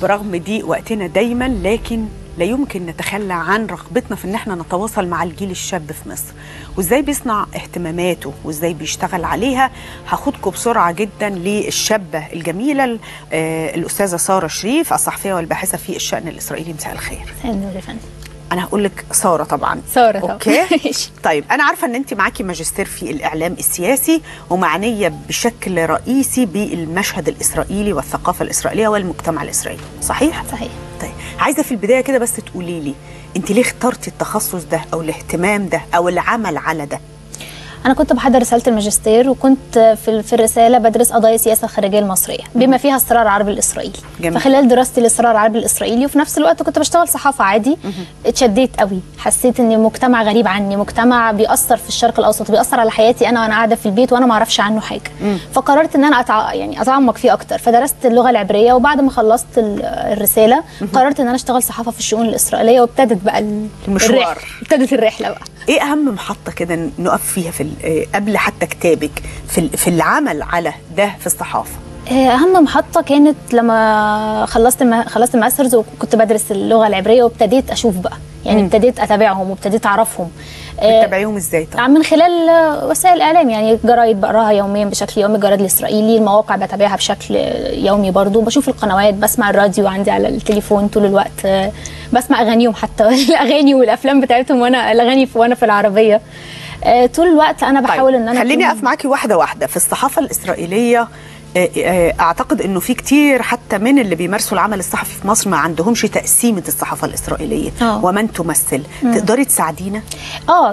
برغم ضيق وقتنا دايما، لكن لا يمكن نتخلى عن رغبتنا في ان احنا نتواصل مع الجيل الشاب في مصر، وازاي بيصنع اهتماماته وازاي بيشتغل عليها. هاخدكم بسرعه جدا للشابه الجميله الاستاذه ساره شريف، الصحفيه والباحثه في الشأن الاسرائيلي. مساء الخير. مساء النور يا فندم. انا هقول لك ساره طبعا. ساره طبعا. اوكي. طيب انا عارفه ان انت معاكي ماجستير في الاعلام السياسي ومعنيه بشكل رئيسي بالمشهد الاسرائيلي والثقافه الاسرائيليه والمجتمع الاسرائيلي، صحيح؟ صحيح. طيب عايزه في البدايه كده بس تقولي لي انت ليه اخترتي التخصص ده او الاهتمام ده او العمل على ده؟ أنا كنت بحضر رسالة الماجستير، وكنت في الرسالة بدرس قضايا السياسة الخارجية المصرية بما فيها الصراع العربي الإسرائيلي. جميل. فخلال دراستي للصراع العربي الإسرائيلي وفي نفس الوقت كنت بشتغل صحافة عادي، اتشديت قوي، حسيت إن مجتمع غريب عني، مجتمع بيأثر في الشرق الأوسط، بيأثر على حياتي أنا وأنا قاعدة في البيت وأنا ما أعرفش عنه حاجة. فقررت إن أنا أتعمق فيه أكتر، فدرست اللغة العبرية، وبعد ما خلصت الرسالة قررت إن أنا أشتغل صحافة في الشؤون الإسرائيلية، وابتدت بقى المشوار، ابتدت الرحلة بقى. ايه اهم محطه كده نقف فيها قبل حتى كتابك في العمل على ده في الصحافه؟ اهم محطه كانت لما خلصت الماسترز وكنت بدرس اللغه العبريه، وابتديت اشوف بقى، يعني ابتديت اتابعهم وابتديت اعرفهم. بتتابعيهم ازاي طبعا؟ من خلال وسائل الاعلام، يعني جرايد بقراها يوميا بشكل يومي، الجرايد الاسرائيلي، المواقع بتابعها بشكل يومي برضو، بشوف القنوات، بسمع الراديو عندي على التليفون طول الوقت، بسمع اغانيهم حتى الاغاني والافلام بتاعتهم وانا في العربيه طول الوقت. انا بحاول طيب. ان انا خليني اقف معاكي واحده واحده. في الصحافه الاسرائيليه اعتقد انه في كتير حتى من اللي بيمارسوا العمل الصحفي في مصر ما عندهمش تقسيمه الصحافه الاسرائيليه ومن تمثل. تقدري تساعدينا؟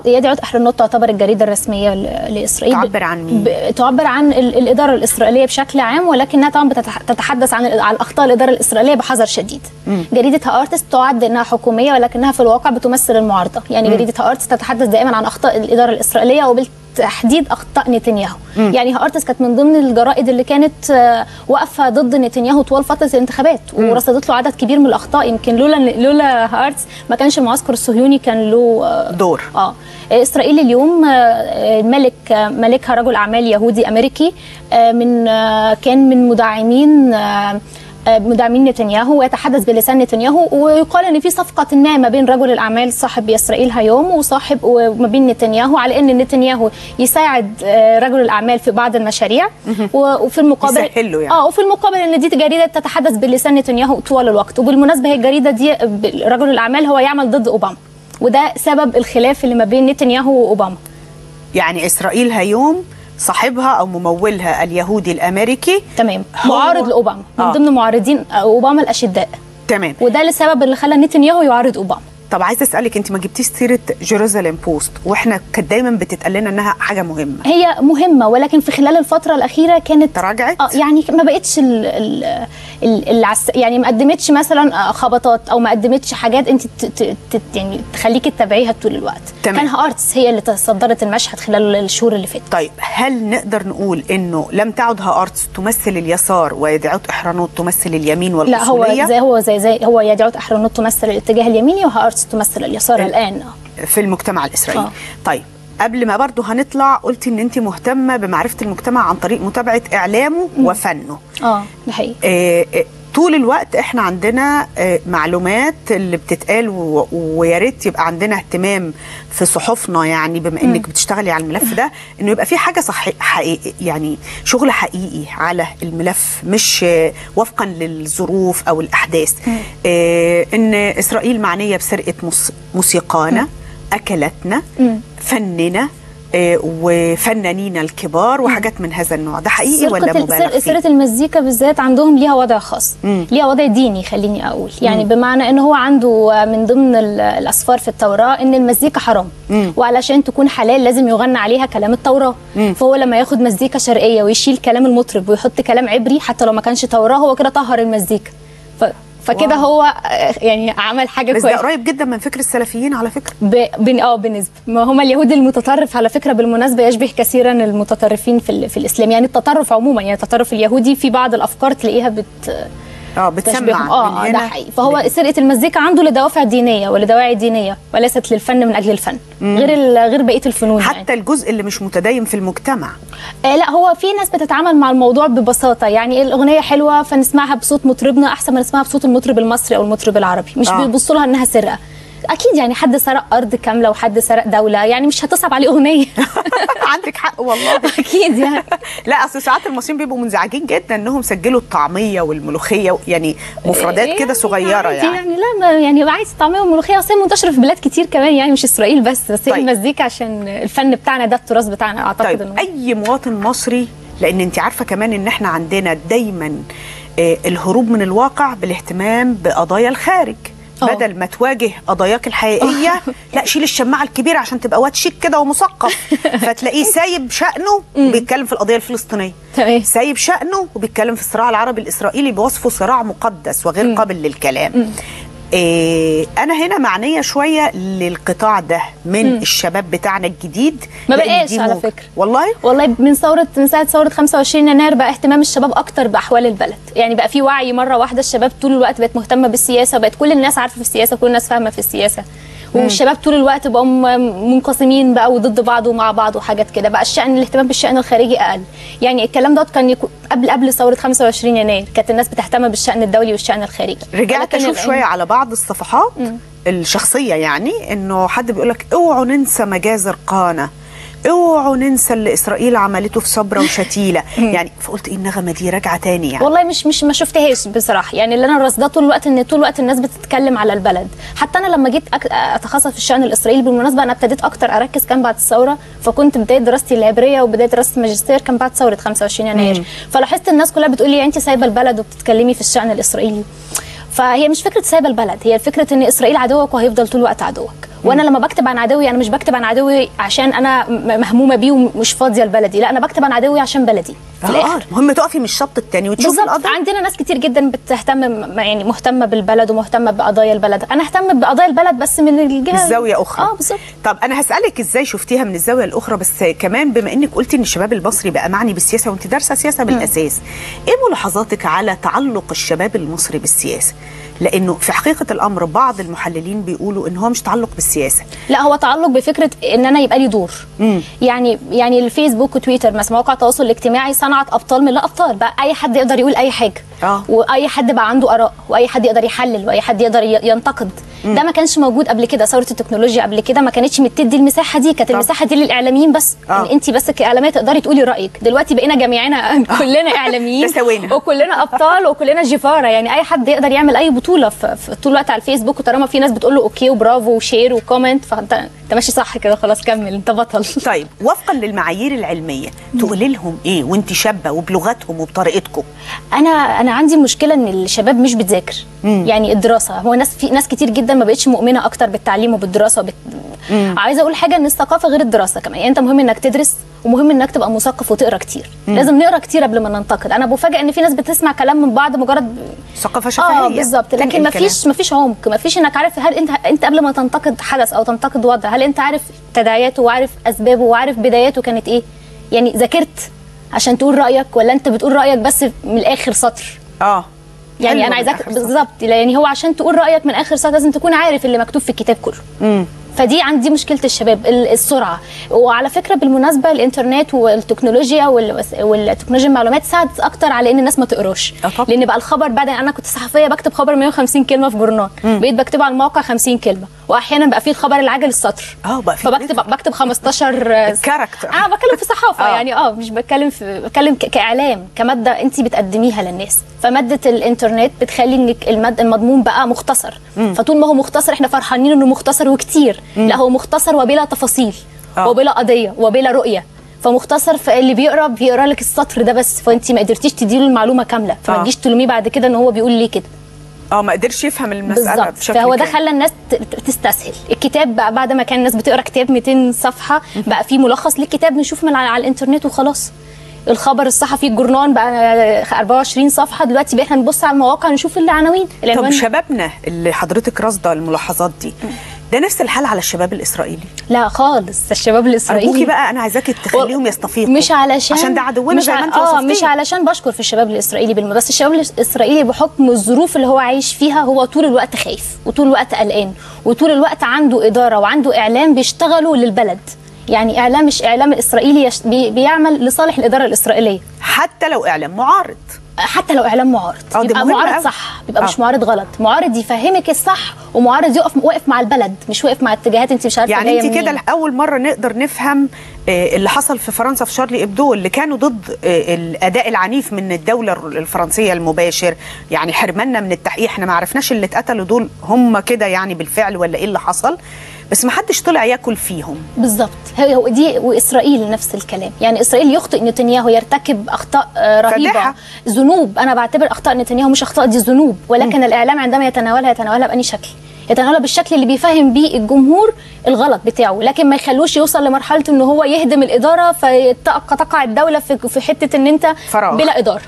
يدعو احرنوت تعتبر الجريده الرسميه لاسرائيل. تعبر عن مين؟ تعبر عن الاداره الاسرائيليه بشكل عام، ولكنها طبعا بتتحدث عن الاخطاء الاداره الاسرائيليه بحذر شديد. جريده هآرتس تعد انها حكوميه، ولكنها في الواقع بتمثل المعارضه. يعني جريده هآرتس تتحدث دائما عن اخطاء الاداره الاسرائيليه تحديد اخطاء نتنياهو. يعني هآرتس كانت من ضمن الجرائد اللي كانت واقفه ضد نتنياهو طوال فتره الانتخابات، ورصدت له عدد كبير من الاخطاء. يمكن لولا هآرتس ما كانش المعسكر الصهيوني كان له دور. اسرائيل اليوم ملكها رجل اعمال يهودي امريكي، كان من مدعمين نتنياهو، ويتحدث بلسان نتنياهو، ويقال ان في صفقه ما بين رجل الاعمال صاحب اسرائيل هيوم وما بين نتنياهو، على ان نتنياهو يساعد رجل الاعمال في بعض المشاريع، وفي المقابل يسهل يعني. وفي المقابل ان دي جريده تتحدث بلسان نتنياهو طوال الوقت. وبالمناسبه هي الجريده دي رجل الاعمال هو يعمل ضد اوباما، وده سبب الخلاف اللي ما بين نتنياهو واوباما. يعني اسرائيل هيوم صاحبها او ممولها اليهودي الامريكي تمام معارض لاوباما، من ضمن معارضين اوباما الاشداء. تمام. وده السبب اللي خلى نتنياهو يعارض اوباما. طب عايزه اسالك، انت ما جبتيش سيره جيروزاليم بوست، واحنا كانت دايما بتتقال لنا انها حاجه مهمه. هي مهمه، ولكن في خلال الفتره الاخيره كانت تراجعت. يعني ما بقتش يعني ما قدمتش مثلا خبطات، او ما قدمتش حاجات انت يعني تخليكي تتابعيها طول الوقت. تمام. كان هآرتس هي اللي تصدرت المشهد خلال الشهور اللي فاتت. طيب هل نقدر نقول انه لم تعد هآرتس تمثل اليسار ويدعوت احرنوت تمثل اليمين والاصوليه؟ لا، هو يدعوت احرنوت تمثل الاتجاه اليميني، وهآرتس تمثل اليسار الان في المجتمع الاسرائيلي. طيب قبل ما برضو هنطلع، قلتي ان انت مهتمه بمعرفه المجتمع عن طريق متابعه اعلامه وفنه. ده حقيقي. طول الوقت احنا عندنا معلومات اللي بتتقال، ويا ريت يبقى عندنا اهتمام في صحفنا، يعني بما انك بتشتغلي على الملف ده، انه يبقى في حاجه حقيقي، يعني شغل حقيقي على الملف، مش وفقا للظروف او الاحداث. ان اسرائيل معنيه بسرقه موسيقانا، اكلاتنا، فننا، وفنانين الكبار وحاجات من هذا النوع. ده حقيقي ولا مبالغ فيه؟ سيرة المزيكا بالذات عندهم ليها وضع خاص، ليها وضع ديني خليني اقول، يعني بمعنى ان هو عنده من ضمن الاسفار في التوراة ان المزيكا حرام، وعلشان تكون حلال لازم يغنى عليها كلام التوراة. فهو لما ياخد مزيكا شرقية ويشيل كلام المطرب ويحط كلام عبري حتى لو ما كانش توراة، هو كده طهر المزيكا. فكده هو يعني عمل حاجه كويسه. بس ده قريب جدا من فكر السلفيين على فكره. بنسبه، ما هم اليهود المتطرف على فكره بالمناسبه يشبه كثيرا المتطرفين في الاسلام، يعني التطرف عموما، يعني التطرف اليهودي في بعض الافكار تلاقيها بتسمع ده حقيقي. فهو سرقه المزيكا عنده لدوافع دينيه ولدواعي دينيه وليست للفن من اجل الفن، غير بقيه الفنون حتى يعني. الجزء اللي مش متدين في المجتمع لا، هو في ناس بتتعامل مع الموضوع ببساطه، يعني الاغنيه حلوه فنسمعها بصوت مطربنا احسن ما نسمعها بصوت المطرب المصري او المطرب العربي، مش بيبصوا لها انها سرقه. اكيد يعني حد سرق ارض كامله وحد سرق دوله، يعني مش هتصعب عليه اغنيه. عندك حق والله. اكيد يعني. لا اصل ساعات المصريين بيبقوا منزعجين جدا انهم سجلوا الطعميه والملوخيه، يعني مفردات كده صغيره يعني لا يعني عايز الطعميه والملوخيه اصلا منتشره في بلاد كتير كمان، يعني مش اسرائيل بس هي المزيكا عشان الفن بتاعنا ده التراث بتاعنا اعتقد. طيب اي مواطن مصري، لان انت عارفه كمان ان احنا عندنا دايما الهروب من الواقع بالاهتمام بقضايا الخارج، بدل ما تواجه قضاياك الحقيقيه لا شيل الشماعه الكبيره عشان تبقى واد شيك كده ومثقف، فتلاقيه سايب شأنه وبيتكلم في القضيه الفلسطينيه، سايب شأنه وبيتكلم في الصراع العربي الاسرائيلي بوصفه صراع مقدس وغير قابل للكلام. انا هنا معنيه شويه للقطاع ده من الشباب بتاعنا الجديد، ما بقاش على فكره والله من ساعه ثوره 25 يناير بقى اهتمام الشباب اكتر باحوال البلد، يعني بقى في وعي مره واحده، الشباب طول الوقت بقت مهتمه بالسياسه، وبقت كل الناس عارفه في السياسه وكل الناس فاهمه في السياسه، والشباب طول الوقت بقوا منقسمين بقى وضد بعض ومع بعض وحاجات كده، بقى الاهتمام بالشأن الخارجي اقل. يعني الكلام ده كان قبل ثوره 25 يناير كانت الناس بتهتم بالشأن الدولي والشأن الخارجي. رجعت اشوف شويه على بعض الصفحات الشخصيه، يعني انه حد بيقول لك اوعوا ننسى مجازر قانا، اوعوا ننسى اللي اسرائيل عملته في صبرا وشتيله، يعني فقلت ايه النغمه دي راجعه تاني يعني. والله مش ما شفتهاش بصراحه، يعني اللي انا رصدته طول الوقت ان طول الوقت الناس بتتكلم على البلد. حتى انا لما جيت اتخصص في الشأن الاسرائيلي بالمناسبه انا ابتديت اكتر اركز كان بعد الثوره، فكنت بدايه دراستي العبريه وبدايه دراسه الماجستير كان بعد ثوره 25 يناير. فلاحظت الناس كلها بتقول لي انت سايبه البلد وبتتكلمي في الشأن الاسرائيلي. فهي مش فكره سايبه البلد، هي فكره ان اسرائيل عدوك وهيفضل طول الوقت عدوك. وانا لما بكتب عن عدوي انا مش بكتب عن عدوي عشان انا مهمومه بيه ومش فاضيه لبلدي، لا انا بكتب عن عدوي عشان بلدي في الاخر. المهم تقفي من الشط الثاني وتشوفي القضيه. عندنا ناس كتير جدا بتهتم، يعني مهتمه بالبلد ومهتمه بقضايا البلد، انا اهتم بقضايا البلد بس من الجهه الزاويه اخرى. بالظبط. طب انا هسالك ازاي شفتيها من الزاويه الاخرى، بس كمان بما انك قلتي ان الشباب المصري بقى معني بالسياسه وانت دارسه سياسه بالاساس، ايه ملاحظاتك على تعلق الشباب المصري بالسياسه؟ لانه في حقيقه الامر بعض المحللين بيقولوا ان هو مش تعلق بالسياسه، لا هو تعلق بفكره ان انا يبقى لي دور. يعني الفيسبوك وتويتر مثلا مواقع التواصل الاجتماعي صنعت ابطال من لا ابطال، بقى اي حد يقدر يقول اي حاجه، واي حد بقى عنده اراء، واي حد يقدر يحلل، واي حد يقدر ينتقد. ده ما كانش موجود قبل كده، ثوره التكنولوجيا قبل كده ما كانتش بتدي المساحه دي، كانت المساحه دي للاعلاميين بس، ان انت بس كاعلاميه تقدري تقولي رايك. دلوقتي بقينا جميعنا كلنا اعلاميين وكلنا ابطال وكلنا جفاره، يعني اي حد يقدر يعمل اي بطوله في طول الوقت على الفيسبوك، وطالما في ناس بتقول له اوكي وبرافو وشير وكومنت فانت ماشي صح كده، خلاص كمل انت بطل. طيب وفقا للمعايير العلميه تقولي لهم ايه وانت شابه وبلغتهم وبطريقتكم؟ انا عندي مشكله ان الشباب مش بتذاكر. يعني الدراسه، هو في ناس كتير جدا ما بقتش مؤمنه اكتر بالتعليم وبالدراسه عايزه اقول حاجه ان الثقافه غير الدراسه كمان، يعني انت مهم انك تدرس ومهم انك تبقى مثقف وتقرا كتير. لازم نقرا كتير قبل ما ننتقد. انا بفاجئ ان في ناس بتسمع كلام من بعض مجرد ثقافه شفهيه بالظبط، لكن ما فيش عمق، ما فيش انك عارف هل انت قبل ما تنتقد حدث او تنتقد وضع هل انت عارف تداعياته وعارف اسبابه وعارف بداياته كانت ايه؟ يعني ذاكرت عشان تقول رايك ولا انت بتقول رايك بس من الاخر سطر؟ يعني انا عايزاك بالظبط، يعني هو عشان تقول رايك من اخر سطر لازم تكون عارف اللي مكتوب في الكتاب كله. فدي عندي مشكله الشباب، السرعه. وعلى فكره بالمناسبه الانترنت والتكنولوجيا والتكنولوجيا المعلومات ساعدت اكتر على ان الناس ما تقراش، لان بقى الخبر بعد انا كنت صحفيه بكتب خبر 150 كلمه في جورنال، بقيت بكتبه على الموقع 50 كلمه، واحيانا بقى في الخبر العاجل السطر فبكتب 15 كاركتر. بتكلم في صحافه يعني مش بتكلم كاعلام، كماده انت بتقدميها للناس. فماده الانترنت بتخلي انك المضمون بقى مختصر، فطول ما هو مختصر احنا فرحانين انه مختصر وكتير، لا هو مختصر وبلا تفاصيل وبلا قضيه وبلا رؤيه، فمختصر. فاللي بيقرا لك السطر ده بس، فانت ما قدرتيش تديله المعلومه كامله، فما تجيش تلوميه بعد كده ان هو بيقول ليه كده. ما قدرش يفهم المساله بشكل فهو ده خلى الناس تستسهل. الكتاب بقى بعد ما كان الناس بتقرا كتاب 200 صفحه بقى في ملخص للكتاب نشوف من على الانترنت وخلاص. الخبر الصحفي الجورنال بقى 24 صفحه، دلوقتي بقينا نبص على المواقع نشوف العناوين. طب شبابنا اللي حضرتك راصده الملاحظات دي ده نفس الحال على الشباب الاسرائيلي؟ لا خالص، الشباب الاسرائيلي ارجوكي بقى، انا عايزاكي تخليهم يستفيقوا، مش عشان ده عدونا زي ما انت وصفتي. مش علشان بشكر في الشباب الاسرائيلي بس الشباب الاسرائيلي بحكم الظروف اللي هو عايش فيها هو طول الوقت خايف وطول الوقت قلقان وطول الوقت عنده اداره وعنده اعلام بيشتغلوا للبلد. يعني اعلام، مش اعلام الاسرائيلي بيعمل لصالح الاداره الاسرائيليه، حتى لو اعلام معارض، حتى لو اعلام معارض بيبقى معارض صح، بيبقى مش معارض غلط، معارض يفهمك الصح، ومعارض واقف مع البلد، مش واقف مع اتجاهات انت مش عارفه يعني انت كده اول مره نقدر نفهم اللي حصل في فرنسا في شارلي ابدو، اللي كانوا ضد الاداء العنيف من الدوله الفرنسيه المباشر، يعني حرمنا من التحقيق. احنا ما عرفناش اللي اتقتلوا دول هم كده يعني بالفعل ولا ايه اللي حصل، بس ما حدش طلع ياكل فيهم. بالظبط، هو دي. واسرائيل نفس الكلام، يعني اسرائيل يخطئ نتنياهو، يرتكب اخطاء رهيبه فدحة. ذنوب. انا بعتبر اخطاء نتنياهو مش اخطاء، دي ذنوب، ولكن الاعلام عندما يتناولها بأي شكل؟ يتناولها بالشكل اللي بيفهم بيه الجمهور الغلط بتاعه، لكن ما يخلوش يوصل لمرحله ان هو يهدم الاداره فتقع الدوله في حته ان انت فراغ. بلا اداره.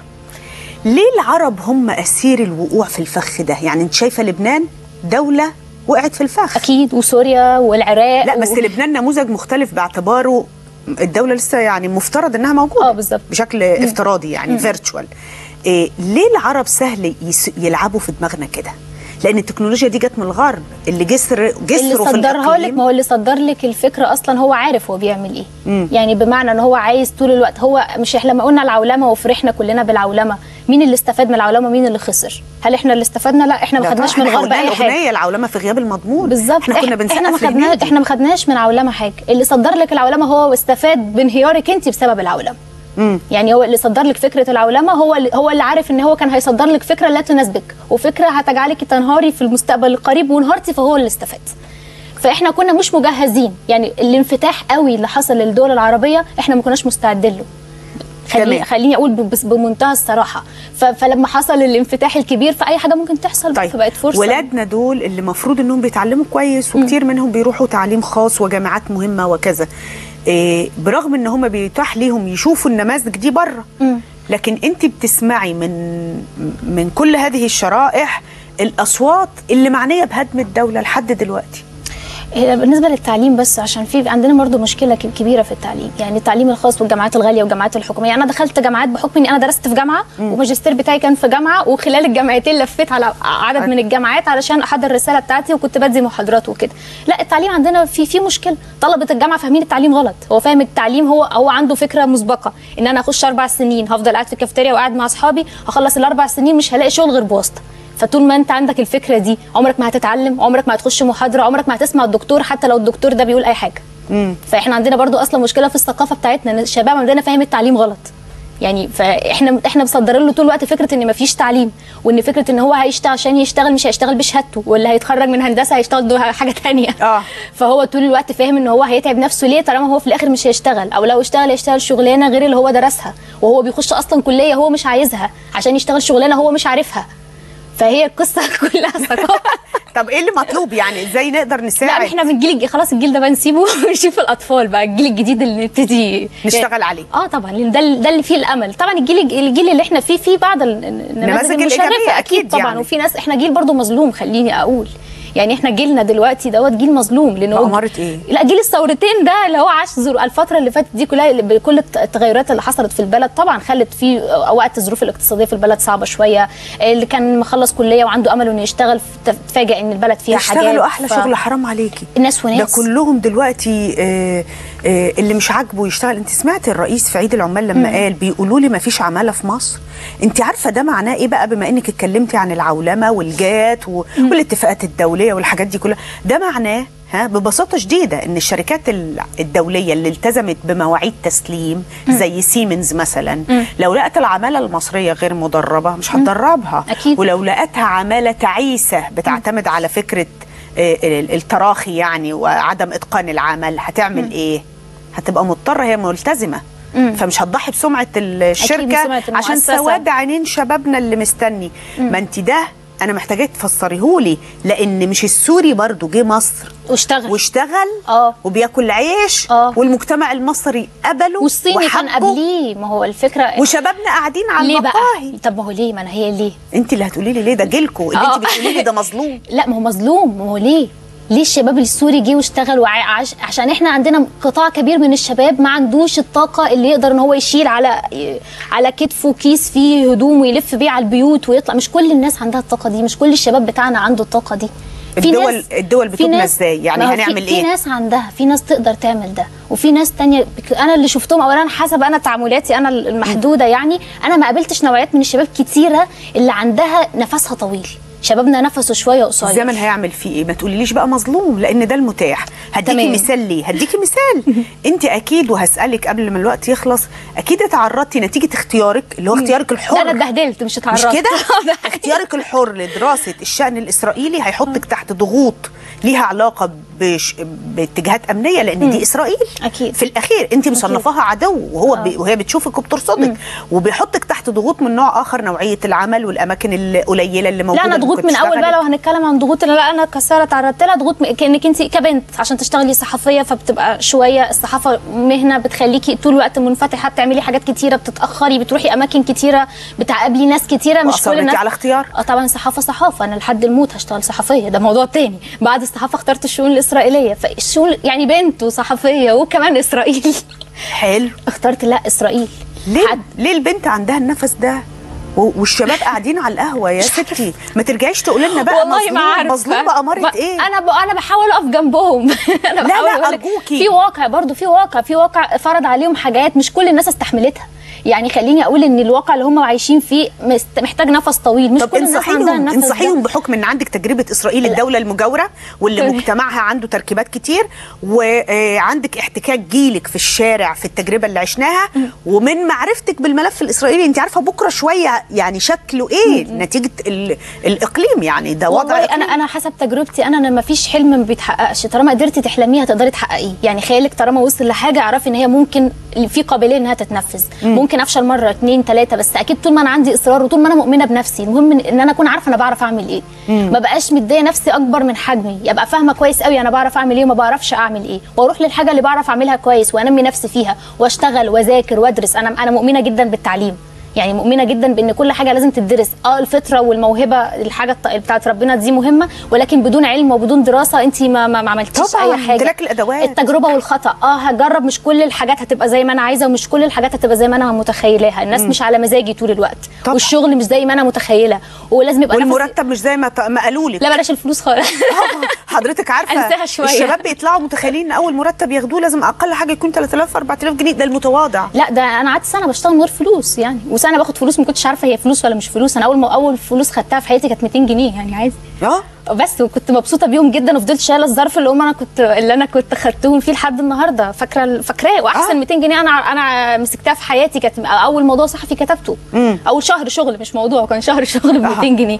ليه العرب هم اسير الوقوع في الفخ ده؟ يعني انت شايفه لبنان دوله وقعت في الفخ، اكيد، وسوريا والعراق. لا بس لبنان نموذج مختلف باعتباره الدوله لسه يعني مفترض انها موجوده بالظبط بشكل افتراضي يعني فيرتشوال. ليه العرب سهل يلعبوا في دماغنا كده؟ لان التكنولوجيا دي جت من الغرب اللي جسروا في صدرها لك. ما هو اللي صدر لك الفكره اصلا هو عارف هو بيعمل ايه. يعني بمعنى ان هو عايز طول الوقت، هو مش احنا لما قلنا العولمه وفرحنا كلنا بالعولمه، مين اللي استفاد من العولمه ومين اللي خسر؟ هل احنا اللي استفدنا؟ لا، احنا ما خدناش من الغرب اي حاجه. العولمه في غياب المضمون بالظبط. احنا كنا بنسقف احنا ما خدناش من العولمه حاجه. اللي صدر لك العولمه هو واستفاد بانهيارك انت بسبب العولمه. يعني هو اللي صدر لك فكره العولمه، هو اللي عارف ان هو كان هيصدر لك فكره لا تناسبك وفكره هتجعلك تنهاري في المستقبل القريب، وانهارتي فهو اللي استفاد. فاحنا كنا مش مجهزين، يعني الانفتاح قوي اللي حصل للدول العربيه احنا ما كناش مستعدين له. خليني اقول بمنتهى الصراحه. فلما حصل الانفتاح الكبير فاي حاجه ممكن تحصل. طيب. فبقت فرصه. ولادنا دول اللي المفروض انهم بيتعلموا كويس وكتير منهم بيروحوا تعليم خاص وجامعات مهمه وكذا، برغم ان هم بيتاح ليهم يشوفوا النماذج دي بره، لكن انت بتسمعي من كل هذه الشرائح الاصوات اللي معنيه بهدم الدوله لحد دلوقتي. بالنسبه للتعليم بس، عشان في عندنا برضه مشكله كبيره في التعليم، يعني التعليم الخاص والجامعات الغاليه والجامعات الحكوميه. يعني انا دخلت جامعات بحكم اني انا درست في جامعه وماجستير بتاعي كان في جامعه، وخلال الجامعتين لفيت على عدد من الجامعات علشان احضر الرساله بتاعتي، وكنت بدي محاضرات وكده. لا، التعليم عندنا في مشكله. طلبه الجامعه فاهمين التعليم غلط. هو فاهم التعليم، هو عنده فكره مسبقه ان انا اخش 4 سنين هفضل قاعد في الكافيتيريا وقاعد مع اصحابي، هخلص ال4 سنين مش هلاقي شغل غير بواسطه. فطول ما انت عندك الفكره دي عمرك ما هتتعلم، عمرك ما هتخش محاضره، عمرك ما هتسمع الدكتور حتى لو الدكتور ده بيقول اي حاجه. فاحنا عندنا برضو اصلا مشكله في الثقافه بتاعتنا، ان الشباب عندنا فاهم التعليم غلط. يعني فاحنا مصدرين له طول الوقت فكره ان مفيش تعليم، وان فكره ان هو هيشتغل عشان يشتغل مش هيشتغل بشهادته، ولا هيتخرج من هندسه هيشتغل حاجه ثانيه. فهو طول الوقت فاهم ان هو هيتعب نفسه ليه طالما هو في الاخر مش هيشتغل، او لو اشتغل هيشتغل شغلانه غير اللي هو درسها، وهو بيخش اصلا كليه هو مش عايزها عشان يشتغل شغلانه هو مش عارفها. فهي القصه كلها ثقافه. طب ايه اللي مطلوب يعني؟ ازاي نقدر نساعد؟ لا، احنا من الجيل خلاص الجيل ده بقى نسيبه ونشوف الاطفال بقى، الجيل الجديد اللي نبتدي نشتغل عليه. طبعا ده اللي فيه الامل. طبعا الجيل اللي احنا فيه بعض النماذج المشرفه اكيد طبعا يعني. وفي ناس، احنا جيل برضو مظلوم خليني اقول، يعني احنا جيلنا دلوقتي جيل مظلوم، لانه بأمارة ايه؟ لا، جيل الثورتين ده اللي هو عاش الفتره اللي فاتت دي كلها بكل التغيرات اللي حصلت في البلد، طبعا خلت في وقت الظروف الاقتصاديه في البلد صعبه شويه. اللي كان مخلص كليه وعنده امل انه يشتغل تفاجئ ان البلد فيها حاجات يشتغلوا احلى شغل. حرام عليكي، الناس وناس ده كلهم دلوقتي اللي مش عاجبه يشتغل. انت سمعت الرئيس في عيد العمال لما قال بيقولوا لي ما فيش عماله في مصر؟ انت عارفه ده معناه ايه بقى؟ بما انك اتكلمتي عن العولمه والجات والاتفاقات الدوليه والحاجات دي كلها، ده معناه ببساطه شديده ان الشركات الدوليه اللي التزمت بمواعيد تسليم زي سيمنز مثلا، لو لقت العماله المصريه غير مدربه مش هتدربها. ولو لقتها عماله تعيسه بتعتمد على فكره التراخي يعني وعدم اتقان العمل، هتعمل ايه؟ هتبقى مضطره، هي ملتزمه، فمش هتضحي بسمعه الشركه عشان سواد عينين شبابنا اللي مستني. ما انت ده انا محتاجاك تفسريهولي، لان مش السوري برضو جه مصر واشتغل وبياكل عيش والمجتمع المصري قبله، والصيني كان قبليه. ما هو الفكره وشبابنا قاعدين على المقاهي. طب ما هو ليه؟ ما انا هي ليه؟ انت اللي هتقولي لي ليه؟ ده جيلكم اللي انت بتقولي لي ده مظلوم. لا، ما هو مظلوم. ما هو ليه؟ ليه الشباب السوري جه واشتغل عشان احنا عندنا قطاع كبير من الشباب ما عندوش الطاقه اللي يقدر ان هو يشيل على كتفه كيس فيه هدوم ويلف بيه على البيوت ويطلع. مش كل الناس عندها الطاقه دي، مش كل الشباب بتاعنا عنده الطاقه دي. الدول بتبنى ازاي يعني؟ هنعمل ايه؟ في ناس عندها، في ناس تقدر تعمل ده، وفي ناس تانية انا اللي شفتهم اولا حسب انا تعاملاتي انا المحدوده يعني، انا ما قابلتش نوعيات من الشباب كتيره اللي عندها نفسها طويل. شبابنا نفسه شويه قصير. الزمن هيعمل فيه ايه؟ ما تقوليليش بقى مظلوم، لان ده المتاح. هديكي مثال ليه؟ هديكي مثال. انت اكيد، وهسالك قبل ما الوقت يخلص، اكيد اتعرضتي نتيجه اختيارك اللي هو اختيارك الحر. انا اتبهدلت مش اتعرضت. مش كده؟ اختيارك الحر لدراسه الشان الاسرائيلي هيحطك تحت ضغوط ليها علاقه باتجاهات امنيه، لان دي اسرائيل اكيد. في الاخير انت مصنفاها عدو، وهي بتشوفك وبترصدك، وبيحطك تحت ضغوط من نوع اخر، نوعيه العمل والاماكن القليله اللي موجوده. لا انا ضغوط من اول بقى، لو هنتكلم عن ضغوط، لا انا كساره تعرضت لها ضغوط كانك انت كبنت عشان تشتغلي صحفيه، فبتبقى شويه الصحافه مهنه بتخليكي طول الوقت منفتحه، بتعملي حاجات كتيره، بتتاخري، بتروحي اماكن كتيره، بتقابلي ناس كتيره. مش كل الناس على اختيار. طبعا صحافه انا لحد الموت هشتغل صحفيه، ده موضوع تاني. بعد الصحافه اخترت الشؤون الاسرائيليه، فالشؤون يعني بنت وصحفيه وكمان اسرائيل. حلو. اخترت لا اسرائيل. ليه البنت عندها النفس ده والشباب قاعدين على القهوه يا ستي؟ ما ترجعيش تقولي لنا بقى والله ما عارفه مظلومه اماره ايه؟ انا بحاول اقف جنبهم. انا بحاول لا ارجوكي. في واقع برضو، في واقع فرض عليهم حاجات مش كل الناس استحملتها. يعني خليني اقول ان الواقع اللي هم عايشين فيه محتاج نفس طويل، مش كل الناس عندها النفس ده. انصحيهم بحكم ان عندك تجربه اسرائيل، الدوله المجاوره واللي مجتمعها عنده تركيبات كتير، وعندك احتكاك جيلك في الشارع في التجربه اللي عشناها، ومن معرفتك بالملف الاسرائيلي انت عارفه بكره شويه يعني شكله ايه نتيجه الاقليم، يعني ده وضع انا حسب تجربتي انا ما فيش حلم ما بيتحققش، طالما قدرتي تحلميه هتقدري تحققيه. يعني خيالك طالما وصل لحاجه اعرفي ان هي ممكن في قابليه انها تتنفذ. ممكن افشل مره 2 3، بس اكيد طول ما انا عندي اصرار وطول ما انا مؤمنه بنفسي، المهم ان انا اكون عارفه انا بعرف اعمل ايه. ما بقاش مديه نفسي اكبر من حجمي، يبقى فاهمه كويس قوي انا بعرف اعمل ايه وما بعرفش اعمل ايه، واروح للحاجه اللي بعرف اعملها كويس وانمي نفسي فيها واشتغل واذاكر وادرس. انا مؤمنه جدا بالتعليم، يعني مؤمنه جدا بان كل حاجه لازم تدرس. الفطره والموهبه الحاجه بتاعت ربنا دي مهمه، ولكن بدون علم وبدون دراسه انت ما عملتيش اي حاجه. امتلاك الادوات، التجربه والخطا. هجرب، مش كل الحاجات هتبقى زي ما انا عايزه، ومش كل الحاجات هتبقى زي ما انا متخيلاها. الناس مش على مزاجي طول الوقت، والشغل مش زي ما انا متخيله، ولازم يبقى والمرتب مش زي ما قالوا لك. لا بلاش الفلوس خالص. حضرتك عارفه الشباب بيطلعوا متخيلين ان اول مرتب ياخدوه لازم اقل حاجه يكون 3000 4000 جنيه، ده المتواضع. لا ده انا قعدت سنه بشتغل من غير فلوس يعني، وسنه باخد فلوس ما كنتش عارفه هي فلوس ولا مش فلوس. انا اول فلوس خدتها في حياتي كانت 200 جنيه يعني عادي. بس وكنت مبسوطه بيهم جدا، وفضلت شايله الظرف اللي انا كنت خدتهم فيه لحد النهارده، فاكراه. واحسن 200 جنيه انا مسكتها في حياتي، كانت اول موضوع صحفي كتبته. اول شهر شغل، مش موضوع، كان شهر شغل ب 200 جنيه.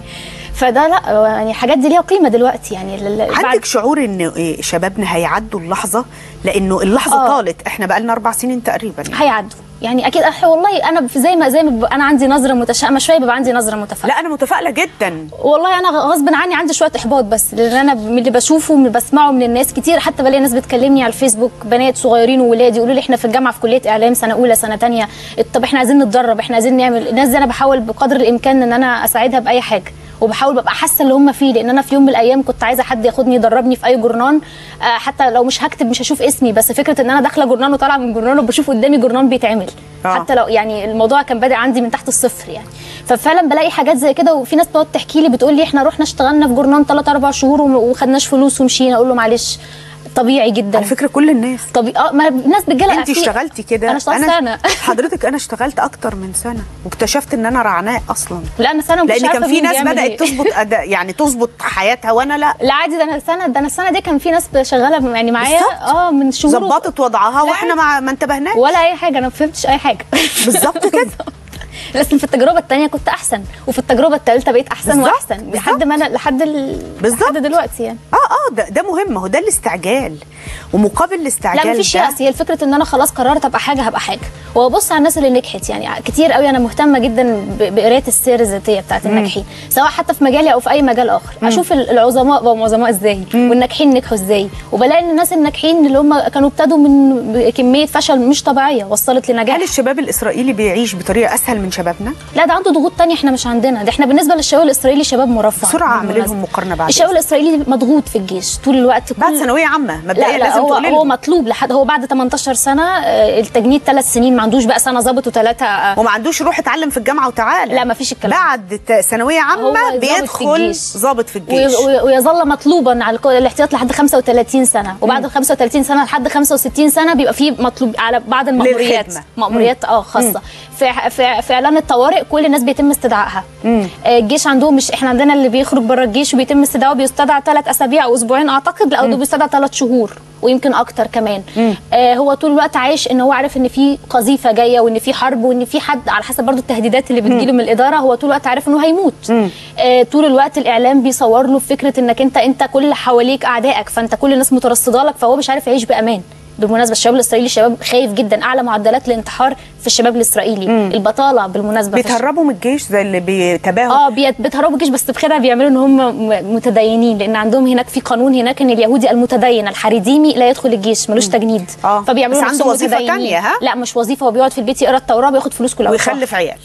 فده لا يعني الحاجات دي ليها قيمه دلوقتي يعني. عندك شعور ان شبابنا هيعدوا اللحظه؟ لانه اللحظه طالت، احنا بقى لنا 4 سنين تقريبا يعني. هيعدوا يعني اكيد. والله انا زي ما انا عندي نظره متشائمه شويه، بيبقى عندي نظره متفائله. لا انا متفائله جدا والله. انا غصب عني عندي شويه احباط، بس لان انا من اللي بشوفه ومن اللي بسمعه من الناس كتير، حتى بلاقي ناس بتكلمني على الفيسبوك، بنات صغيرين وولاد يقولوا لي احنا في الجامعه في كليه اعلام سنه اولى سنه ثانيه، طب احنا عايزين نتدرب، احنا عايزين نعمل. الناس دي انا بحاول بقدر الامكان ان انا اساعدها باي حاجه، وبحاول ببقى حاسه اللي هم فيه، لان انا في يوم من الايام كنت عايزه حد ياخدني يدربني في اي جورنان، حتى لو مش هكتب مش هشوف اسمي، بس فكره ان انا داخله جورنان وطالعه من جورنان وبشوف قدامي جورنان بيتعمل. حتى لو يعني الموضوع كان بادئ عندي من تحت الصفر يعني. ففعلا بلاقي حاجات زي كده، وفي ناس بتقعد تحكي لي بتقول لي احنا رحنا اشتغلنا في جورنان 3 4 شهور وخدناش فلوس ومشينا. اقول له معلش طبيعي جدا على فكره كل الناس ما الناس رجاله. انت اشتغلتي كده؟ انا اشتغلت سنه. حضرتك انا اشتغلت اكتر من سنه واكتشفت ان انا رعناء اصلا. لا انا سنه، لان كان في ناس بدات تظبط يعني تظبط حياتها وانا لا عادي. ده انا السنه دي كان في ناس شغاله يعني معايا من شهور ظبطت وضعها واحنا ما انتبهناش ولا اي حاجه. انا ما فهمتش اي حاجه بالظبط كده. لكن في التجربه الثانيه كنت احسن، وفي التجربه الثالثه بقيت احسن واحسن لحد ما انا لحد دلوقتي يعني. ده مهم. هو ده الاستعجال، ومقابل الاستعجال لا مفيش يأس. هي الفكره ان انا خلاص قررت ابقى حاجه هبقى حاجه، وابص على الناس اللي نجحت. يعني كتير قوي انا مهتمه جدا بقرايه السير الذاتيه بتاعت الناجحين، سواء حتى في مجالي او في اي مجال اخر. اشوف العظماء بقوا عظماء ازاي، والناجحين نجحوا ازاي، وبلاقي ان الناس الناجحين اللي هم كانوا ابتدوا من كميه فشل مش طبيعيه وصلت لنجاح. هل الشباب الاسرائيلي بيعيش بطريقه اسهل من شبابنا؟ لا، ده عنده ضغوط تانية احنا مش عندنا. ده احنا بالنسبه للشباب الاسرائيلي شباب مرفه. بسرعه اعمل لهم مقارنه بعد. الشباب الاسرائيلي مضغوط في الجيش طول الوقت، بعد ثانويه عامه مبدئيا لازم تقولي هو مطلوب لحد هو بعد 18 سنه التجنيد 3 سنين، ما عندوش بقى سنه ظابط وثلاثه وما عندوش روح اتعلم في الجامعه وتعالى. لا ما فيش الكلام. بعد ثانويه عامه بيدخل ظابط في الجيش ويظل مطلوبا على الاحتياط لحد 35 سنه، وبعد ال 35 سنه لحد 65 سنه بيبقى فيه مطلوب على بعض مأموريات خاصه. في اعلان الطوارئ كل الناس بيتم استدعائها. الجيش عندهم مش احنا عندنا اللي بيخرج بره الجيش وبيتم استدعائه بيستدعى 3 أسابيع او اسبوعين اعتقد، لا ده بيستدعى 3 شهور ويمكن اكتر كمان. هو طول الوقت عايش ان هو عارف ان في قذيفه جايه وان في حرب وان في حد، على حسب برضو التهديدات اللي بتجيله من الاداره، هو طول الوقت عارف انه هيموت. طول الوقت الاعلام بيصور له فكره انك انت كل حواليك اعدائك، فانت كل الناس مترصده لك، فهو مش عارف يعيش بامان. بالمناسبه الشباب الاسرائيلي شباب خايف جدا، اعلى معدلات الانتحار في الشباب الاسرائيلي. البطاله بالمناسبه بيتهربوا من الجيش زي اللي بيتباهوا. بيتهربوا من الجيش، بس بخدع بيعملوا ان هم متدينين، لان عندهم هناك في قانون هناك ان اليهودي المتدين الحريديمي لا يدخل الجيش، ملوش تجنيد. فبيعملوا بس عنده وظيفه ثانيه. لا مش وظيفه، هو بيقعد في البيت يقرا التوراه وياخد فلوس كل ويخلف عيال.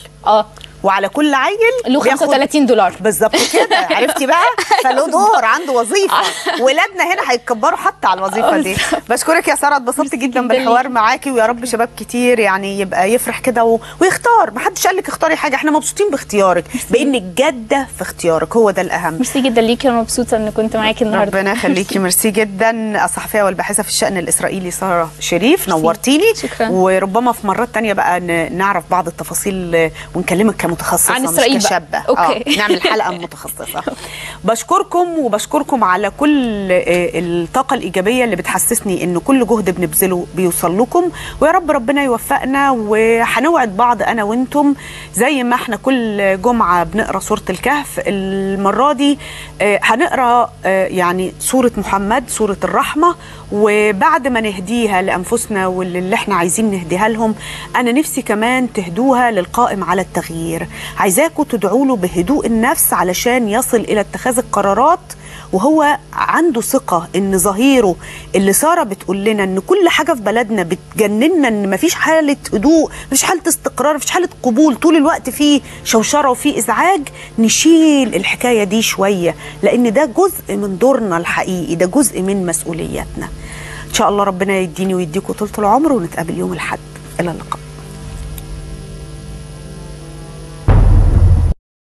وعلى كل عيل له $35 بالظبط كده. عرفتي بقى؟ فله دور، عنده وظيفه. ولادنا هنا هيتكبروا حتى على الوظيفه دي. بشكرك يا ساره، اتبسطت جدا بالحوار معاكي، ويا رب شباب كتير يعني يبقى يفرح كده ويختار. ما حدش قال لك اختاري حاجه، احنا مبسوطين باختيارك، بانك جاده في اختيارك، هو ده الاهم. ميرسي جدا ليكي، انا مبسوطه ان كنت معاكي النهارده. ربنا يخليكي. ميرسي جدا. الصحفيه والباحثه في الشان الاسرائيلي ساره شريف، نورتيني. شكرا. وربما في مرات تانية بقى نعرف بعض التفاصيل ونكلمك كمتخصصه عن إسرائيل مش كشابه. نعمل حلقه متخصصه. بشكركم على كل الطاقه الايجابيه اللي بتحسسني ان كل جهد بنبذله بيوصل لكم، ويا رب ربنا يوفقنا. وهنوعد بعض انا وانتم زي ما احنا كل جمعه بنقرا سوره الكهف، المره دي هنقرا يعني سوره محمد، سوره الرحمه. وبعد ما نهديها لانفسنا واللي احنا عايزين نهديها لهم، انا نفسي كمان تهدوها للقائم على التغيير. عايزاكم تدعوا له بهدوء النفس علشان يصل الى اتخاذ القرارات وهو عنده ثقه ان ظهيره اللي ساره بتقول لنا ان كل حاجه في بلدنا بتجننا، ان مفيش حاله هدوء، مفيش حاله استقرار، مفيش حاله قبول، طول الوقت في شوشره وفي ازعاج. نشيل الحكايه دي شويه، لان ده جزء من دورنا الحقيقي، ده جزء من مسؤولياتنا. ان شاء الله ربنا يديني ويديكم طول العمر، ونتقابل يوم الاحد. الى اللقاء.